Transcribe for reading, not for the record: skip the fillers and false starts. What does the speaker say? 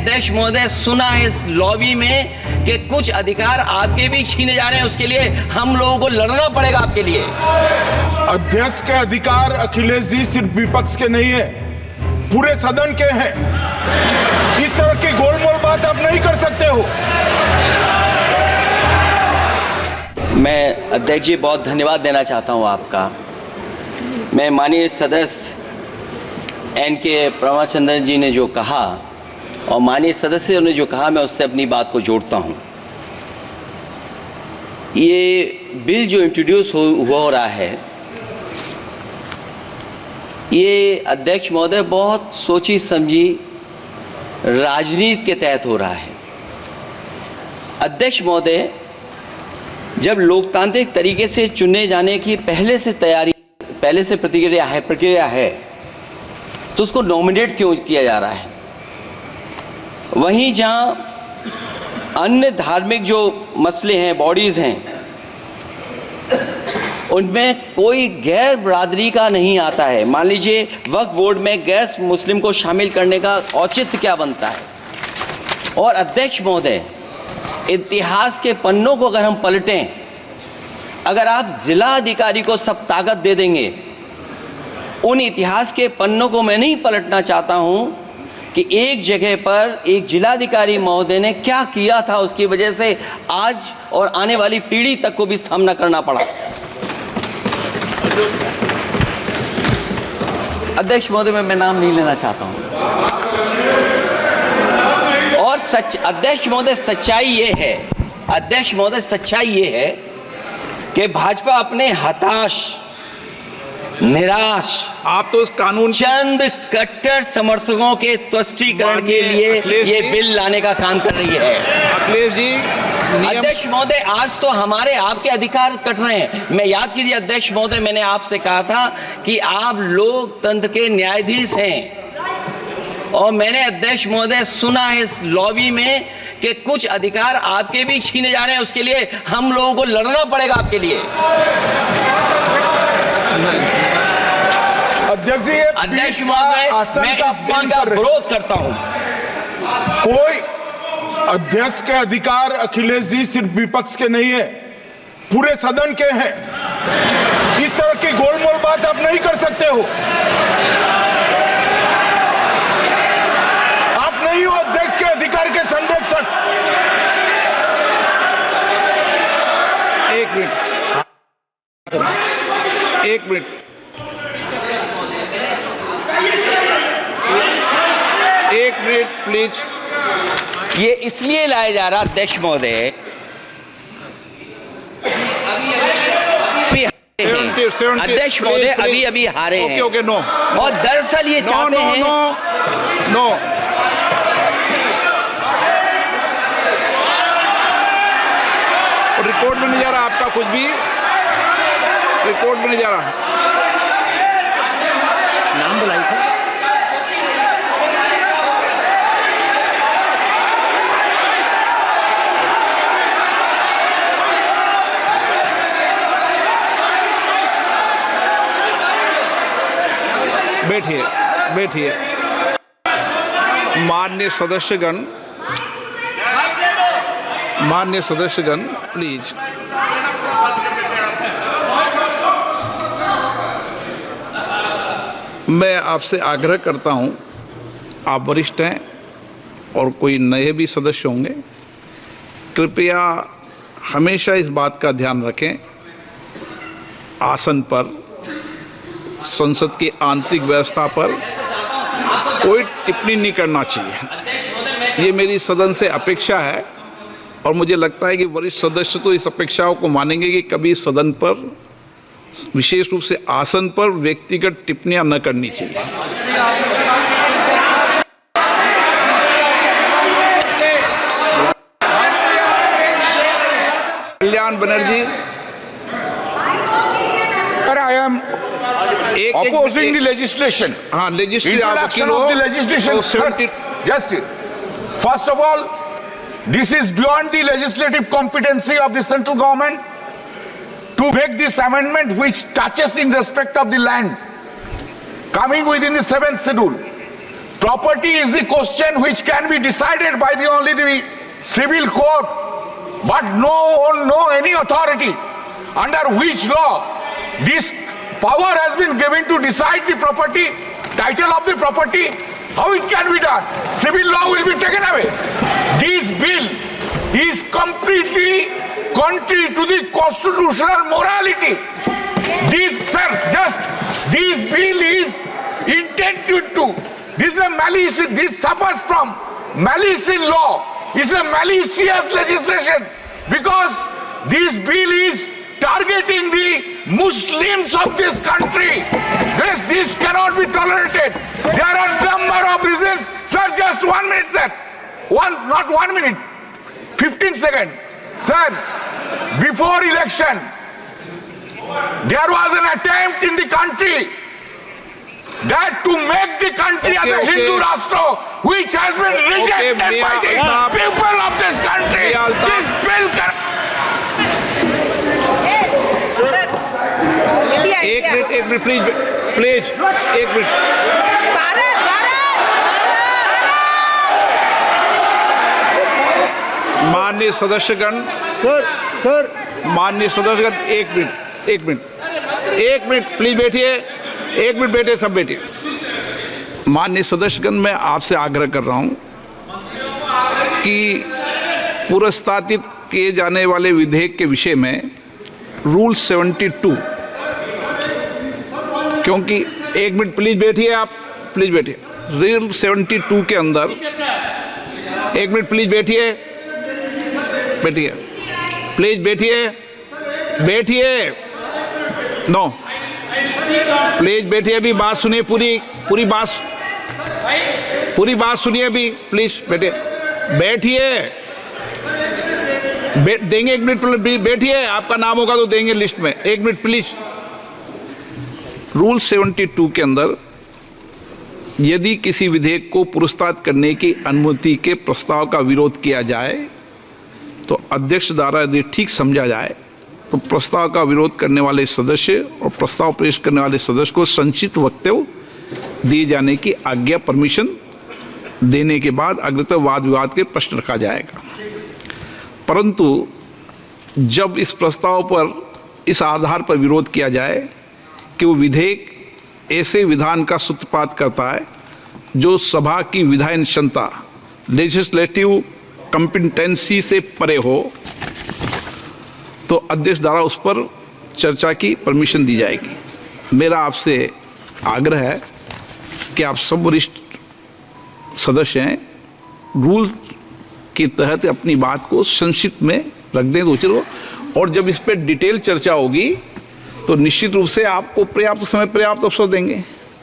अध्यक्ष महोदय सुना है इस लॉबी में कि कुछ अधिकार आपके भी छीने जा रहे हैं, उसके लिए हम लोगों को लड़ना पड़ेगा आपके लिए। अध्यक्ष के अधिकार अखिलेश जी सिर्फ विपक्ष के नहीं है, पूरे सदन के हैं। इस तरह की गोलमोल बात आप नहीं कर सकते हो। मैं अध्यक्ष जी बहुत धन्यवाद देना चाहता हूं आपका। मैं माननीय सदस्य एन.के. प्रभाचंद्रन जी ने जो कहा और माननीय सदस्यों ने जो कहा, मैं उससे अपनी बात को जोड़ता हूं। ये बिल जो इंट्रोड्यूस हो रहा है, ये अध्यक्ष महोदय बहुत सोची समझी राजनीति के तहत हो रहा है। अध्यक्ष महोदय जब लोकतांत्रिक तरीके से चुने जाने की पहले से प्रक्रिया है तो उसको नॉमिनेट क्यों किया जा रहा है? वहीं जहां अन्य धार्मिक जो मसले हैं, बॉडीज़ हैं, उनमें कोई गैर बरादरी का नहीं आता है। मान लीजिए वक्फ बोर्ड में गैर मुस्लिम को शामिल करने का औचित्य क्या बनता है? और अध्यक्ष महोदय, इतिहास के पन्नों को अगर हम पलटें, अगर आप जिला अधिकारी को सब ताकत दे देंगे, उन इतिहास के पन्नों को मैं नहीं पलटना चाहता हूं कि एक जगह पर एक जिलाधिकारी महोदय ने क्या किया था, उसकी वजह से आज और आने वाली पीढ़ी तक को भी सामना करना पड़ा। अध्यक्ष महोदय मैं नाम नहीं लेना चाहता हूं। और अध्यक्ष महोदय सच्चाई ये है कि भाजपा अपने हताश, निराश, आप तो इस कानून चंद कट्टर समर्थकों के तुष्टीकरण के लिए ये बिल लाने का काम कर रही है। अखिलेश जी, अध्यक्ष महोदय, आज तो हमारे आपके अधिकार कट रहे हैं। मैं याद कीजिए अध्यक्ष महोदय, मैंने आपसे कहा था कि आप लोकतंत्र के न्यायाधीश हैं, और मैंने अध्यक्ष महोदय सुना है इस लॉबी में कि कुछ अधिकार आपके भी छीने जा रहे हैं, उसके लिए हम लोगों को लड़ना पड़ेगा आपके लिए। अध्यक्ष जी, अध्यक्ष महोदय, मैं इस बिल का विरोध करता हूं। कोई अध्यक्ष के अधिकार अखिलेश जी सिर्फ विपक्ष के नहीं है, पूरे सदन के हैं। इस तरह की गोलमोल बात आप नहीं कर सकते हो। आप नहीं हो अध्यक्ष के अधिकार के संरक्षक। एक मिनट प्लीज। ये इसलिए लाया जा रहा अध्यक्ष महोदय, अध्यक्ष महोदय अभी हारे हैं। Okay, no. और दरअसल ये चाहते हैं नो। रिकॉर्ड में नहीं जा रहा आपका कुछ भी, रिकॉर्ड में नहीं जा रहा। नाम बुलाई सर। बैठिए। माननीय सदस्यगण, प्लीज। मैं आपसे आग्रह करता हूं, आप वरिष्ठ हैं और कोई नए भी सदस्य होंगे, कृपया हमेशा इस बात का ध्यान रखें, आसन पर, संसद की आंतरिक व्यवस्था पर कोई टिप्पणी नहीं करना चाहिए। ये मेरी सदन से अपेक्षा है, और मुझे लगता है कि वरिष्ठ सदस्य तो इस अपेक्षाओं को मानेंगे कि कभी सदन पर, विशेष रूप से आसन पर, व्यक्तिगत टिप्पणियां न करनी चाहिए। Kalyan Banerjee, I am opposing the legislation. हाँ, Introduction of the legislation. Just first of all, this is beyond the legislative competency of the central government to make this amendment which touches in respect of the land coming within the 7th schedule. property is the question which can be decided by only the civil court, but no any authority under which law this power has been given to decide the property, title of the property. How it can be done? Civil law will be taken away. This bill is completely contrary to the constitutional morality. This bill is intended to, this is a malice, this suffers from malice in law. It's a malicious legislation because this bill is targeting the Muslims of this country. This cannot be tolerated. There are a number of reasons. Sir, just 1 minute, sir. Not 1 minute, 15 seconds. Sir, before election, there was an attempt in the country that to make the country as a Hindu Rashtra, which has been rejected by the people of this country. This bill can... एक minute please एक minute. माननीय सदस्यगण, sir माननीय सदस्यगण, एक minute please बैठिए, एक minute बैठिए, सब बैठिए। माननीय सदस्यगण, मैं आपसे आग्रह कर रहा हूं कि पुरस्तावित किए जाने वाले विधेयक के विषय में रूल 72, क्योंकि एक मिनट प्लीज बैठिए, आप प्लीज बैठिए। रूल 72 के अंदर, एक मिनट प्लीज बैठिए, प्लीज बैठिए, नो प्लीज बैठिए, अभी बात सुनिए, पूरी बात सुनिए, अभी प्लीज बैठिए, देंगे 1 मिनट, बैठिए, आपका नाम होगा तो देंगे लिस्ट में। 1 मिनट प्लीज। रूल 72 के अंदर यदि किसी विधेयक को पुरस्कृत करने की अनुमति के प्रस्ताव का विरोध किया जाए तो अध्यक्ष द्वारा यदि ठीक समझा जाए तो प्रस्ताव का विरोध करने वाले सदस्य और प्रस्ताव पेश करने वाले सदस्य को संक्षिप्त वक्तव्य दिए जाने की आज्ञा, परमिशन देने के बाद अग्रतर वाद विवाद के प्रश्न रखा जाएगा। परंतु जब इस प्रस्ताव पर इस आधार पर विरोध किया जाए कि वो विधेयक ऐसे विधान का सूत्रपात करता है जो सभा की विधायन क्षमता, लेजिस्लेटिव कॉम्पिटेंसी से परे हो, तो अध्यक्ष द्वारा उस पर चर्चा की परमिशन दी जाएगी। मेरा आपसे आग्रह है कि आप सब वरिष्ठ सदस्य हैं, रूल के तहत अपनी बात को संक्षिप्त में रख दें तो चलो, और जब इस पर डिटेल चर्चा होगी तो निश्चित रूप से आपको पर्याप्त समय, पर्याप्त अवसर देंगे।